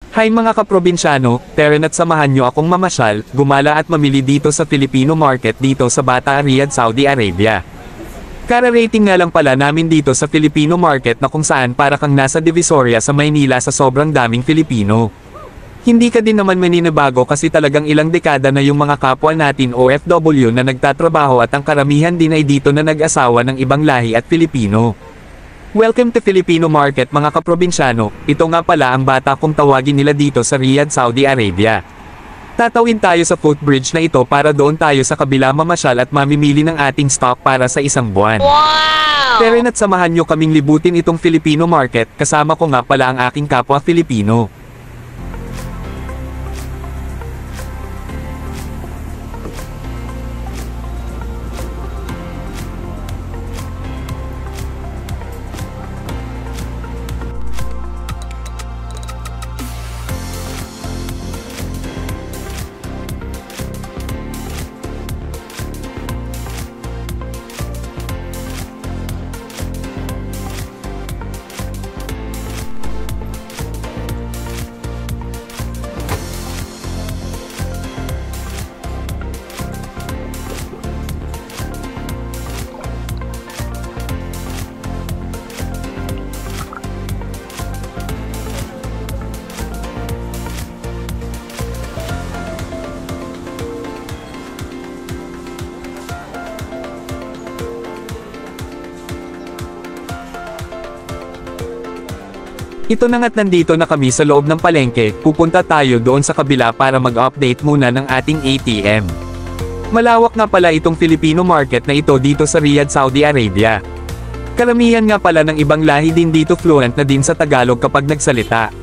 Hi mga kaprobinsyano, tara na't samahan nyo akong mamasyal, gumala at mamili dito sa Filipino market dito sa Bata Riyadh, Saudi Arabia. Kara-rating nga lang pala namin dito sa Filipino market na kung saan para kang nasa Divisoria sa Maynila sa sobrang daming Filipino. Hindi ka din naman maninibago kasi talagang ilang dekada na yung mga kapwa natin OFW na nagtatrabaho at ang karamihan din ay dito na nag-asawa ng ibang lahi at Filipino. Welcome to Filipino market mga kaprobinsyano, ito nga pala ang bata kung tawagin nila dito sa Riyadh, Saudi Arabia. Tatawin tayo sa footbridge na ito para doon tayo sa kabila mamasyal at mamimili ng ating stock para sa isang buwan. Wow! Pero na't samahan nyo kaming libutin itong Filipino market, kasama ko nga pala ang aking kapwa Filipino. Ito na nga't nandito na kami sa loob ng palengke, pupunta tayo doon sa kabila para mag-update muna ng ating ATM. Malawak nga pala itong Filipino market na ito dito sa Riyadh, Saudi Arabia. Karamihan nga pala ng ibang lahi din dito fluent na din sa Tagalog kapag nagsalita.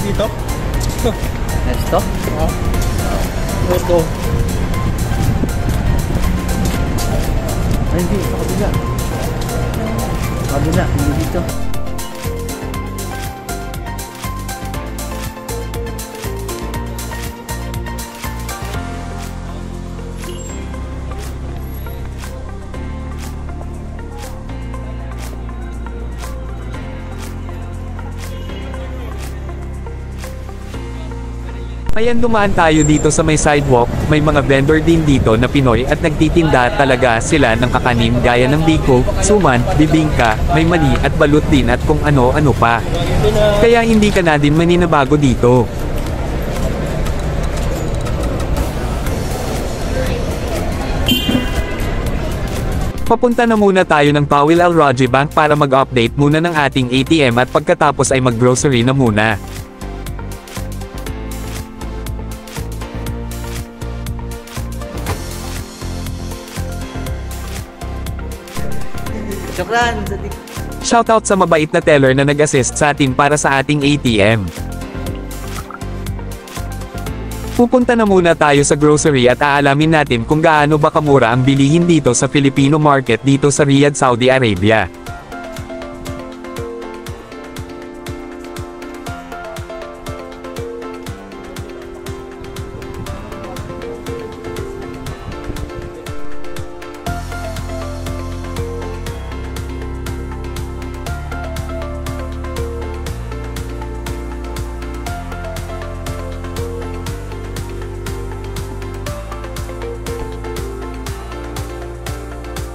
Dito? Nesto? Oo. Ito. Ay, hindi. Sa kabila. Kabila. Hindi dito. Ayan, dumaan tayo dito sa may sidewalk, may mga vendor din dito na Pinoy at nagtitinda talaga sila ng kakanin gaya ng biko, suman, bibingka, may mani at balut din at kung ano-ano pa. Kaya hindi ka na din maninibago dito. Papunta na muna tayo ng Tawil Al Raji Bank para mag-update muna ng ating ATM at pagkatapos ay mag-grocery na muna. Shukran. Shoutout sa mabait na teller na nag-assist sa atin para sa ating ATM. Pupunta na muna tayo sa grocery at aalamin natin kung gaano ba kamura ang bilihin dito sa Filipino market dito sa Riyadh, Saudi Arabia.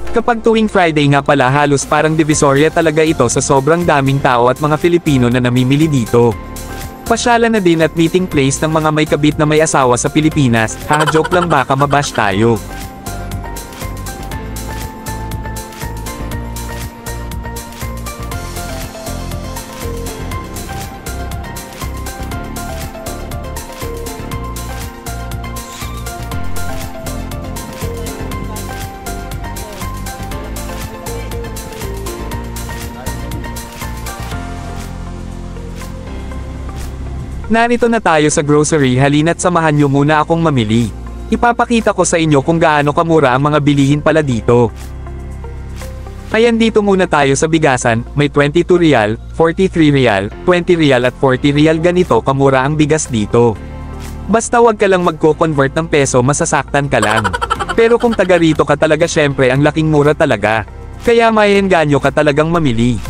Kapag tuwing Friday nga pala halos parang Divisoria talaga ito sa sobrang daming tao at mga Filipino na namimili dito. Pasyalan na din at meeting place ng mga may kabit na may asawa sa Pilipinas, joke lang baka mabash tayo. Narito na tayo sa grocery, halina't samahan nyo muna akong mamili. Ipapakita ko sa inyo kung gaano kamura ang mga bilihin pala dito. Ayan, dito muna tayo sa bigasan, may 22 real, 43 real, 20 real at 40 real, ganito kamura ang bigas dito. Basta wag ka lang magko-convert ng peso, masasaktan ka lang. Pero kung taga rito ka talaga, syempre ang laking mura talaga. Kaya mahihenganyo ka talagang mamili.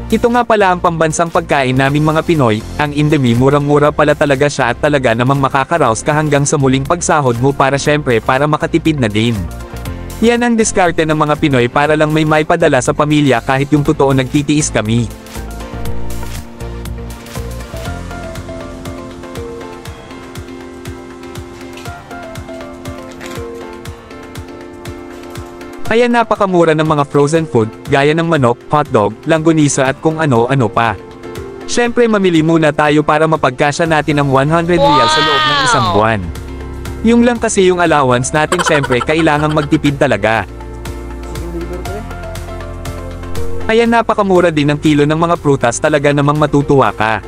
Ito nga pala ang pambansang pagkain naming mga Pinoy, ang Indomie. Murang-mura pala talaga siya at talaga namang makakaraos ka hanggang sa muling pagsahod mo, para syempre para makatipid na din. Yan ang diskarte ng mga Pinoy para lang may maipadala sa pamilya kahit yung totoo nagtitiis kami. Ayan, napakamura ng mga frozen food, gaya ng manok, hotdog, langgonisa at kung ano-ano pa. Syempre mamili muna tayo para mapagkasya natin ang 100 real sa loob ng isang buwan. Yung lang kasi yung allowance natin, syempre kailangang magtipid talaga. Ayan, napakamura din ng kilo ng mga prutas, talaga namang matutuwa ka.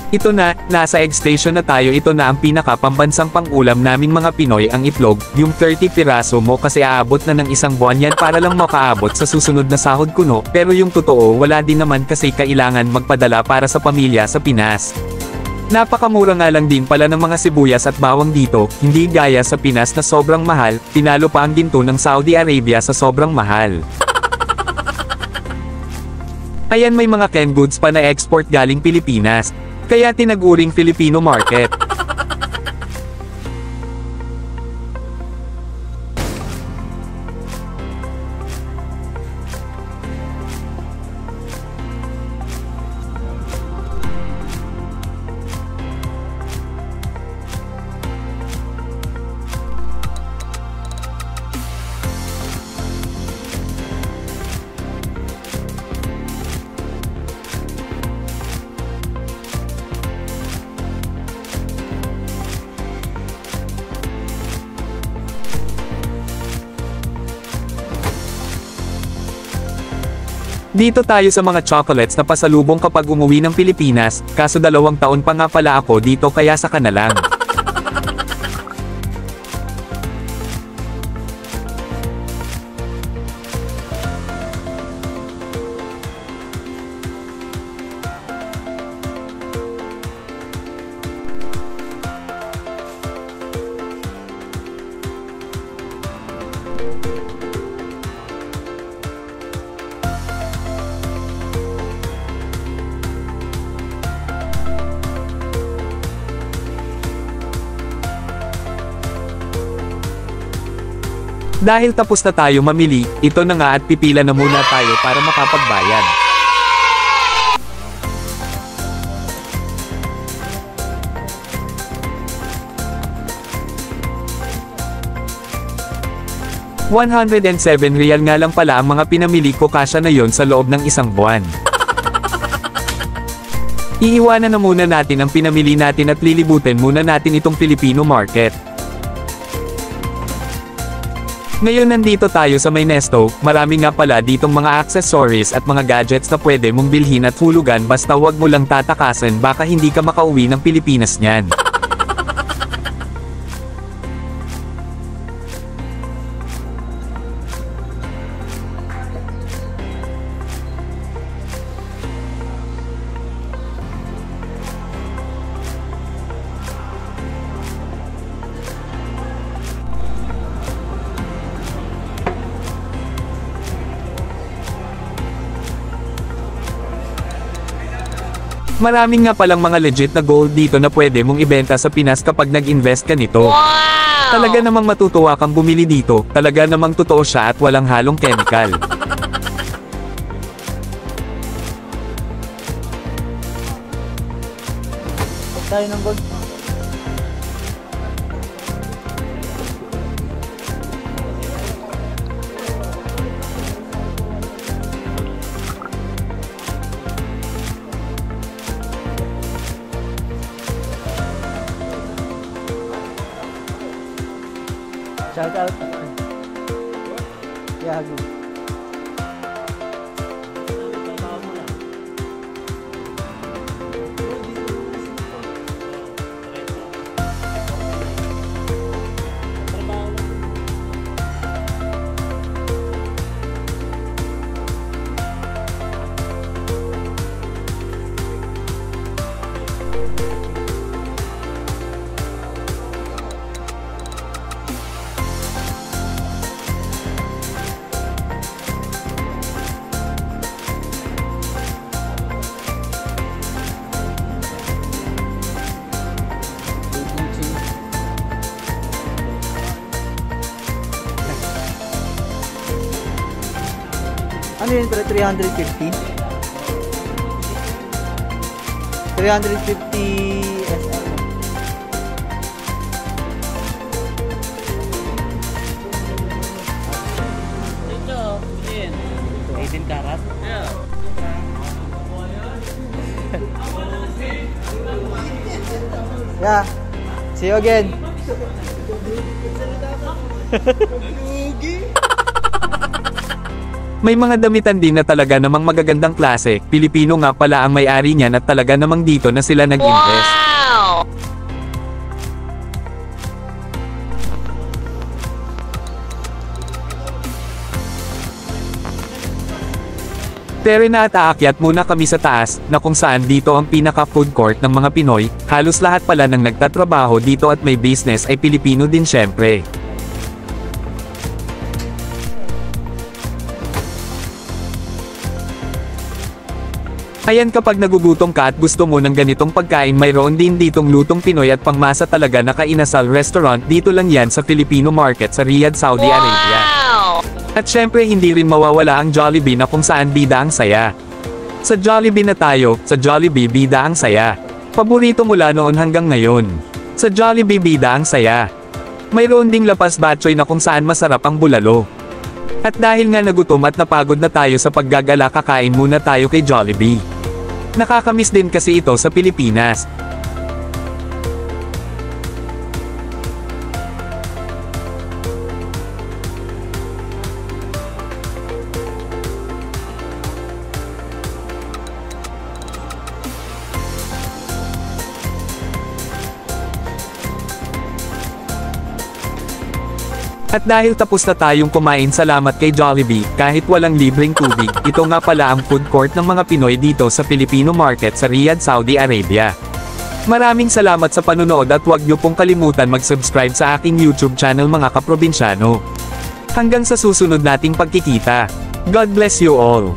Ito na, nasa egg station na tayo. Ito na ang pinaka-pambansang pang-ulam naming mga Pinoy, ang itlog, yung 30 piraso mo kasi aabot na ng isang buwan yan para lang makaabot sa susunod na sahod kuno. Pero yung totoo, wala din naman kasi kailangan magpadala para sa pamilya sa Pinas. Napakamura nga lang din pala ng mga sibuyas at bawang dito, hindi gaya sa Pinas na sobrang mahal, tinalo pa ang ginto ng Saudi Arabia sa sobrang mahal. Ayan, may mga canned goods pa na export galing Pilipinas. Kaya tinaguring Filipino market. Dito tayo sa mga chocolates na pasalubong kapag umuwi ng Pilipinas, kaso 2 taon pa nga pala ako dito, kaya saka na lang. Dahil tapos na tayo mamili, ito na nga at pipila na muna tayo para makapagbayad. ₱107 nga lang pala ang mga pinamili ko, kasya na yon sa loob ng isang buwan. Iiwanan na muna natin ang pinamili natin at lilibutin muna natin itong Filipino market. Ngayon nandito tayo sa may Nesto, marami nga pala ditong mga accessories at mga gadgets na pwede mong bilhin at hulugan, basta wag mo lang tatakasan, baka hindi ka makauwi ng Pilipinas niyan. Maraming nga palang mga legit na gold dito na pwede mong ibenta sa Pinas kapag nag-invest ka nito. Wow! Talaga namang matutuwa kang bumili dito, talaga namang totoo siya at walang halong chemical. Tayo ng gold. Shout out. Yagi. Ano yun pre? 350? 350 SR. Ito, yun. 18 karat? Yeah. Yeah. See you again. May mga damitan din na talaga namang magagandang klase, Pilipino nga pala ang may-ari niyan at talaga namang dito na sila nag-invest. Pero na at aakyat muna kami sa taas, na kung saan dito ang pinaka-food court ng mga Pinoy, halos lahat pala ng nagtatrabaho dito at may business ay Pilipino din syempre. Ayan, kapag nagugutom ka at gusto mo ng ganitong pagkain, mayroon din ditong lutong Pinoy at pangmasa talaga na Kainasal Restaurant, dito lang yan sa Filipino Market sa Riyadh, Saudi Arabia. At syempre hindi rin mawawala ang Jollibee na kung saan bida ang saya. Sa Jollibee na tayo, sa Jollibee bida ang saya. Paborito mula noon hanggang ngayon. Sa Jollibee bida ang saya. Mayroon ding lapas batchoy na kung saan masarap ang bulalo. At dahil nga nagutom at napagod na tayo sa paggagala, kakain muna tayo kay Jollibee. Nakakamiss din kasi ito sa Pilipinas. At dahil tapos na tayong kumain, salamat kay Jollibee, kahit walang libreng tubig. Ito nga pala ang food court ng mga Pinoy dito sa Filipino Market sa Riyadh, Saudi Arabia. Maraming salamat sa panunood at huwag niyo pong kalimutan mag-subscribe sa aking YouTube channel mga kaprobinsyano. Hanggang sa susunod nating pagkikita. God bless you all.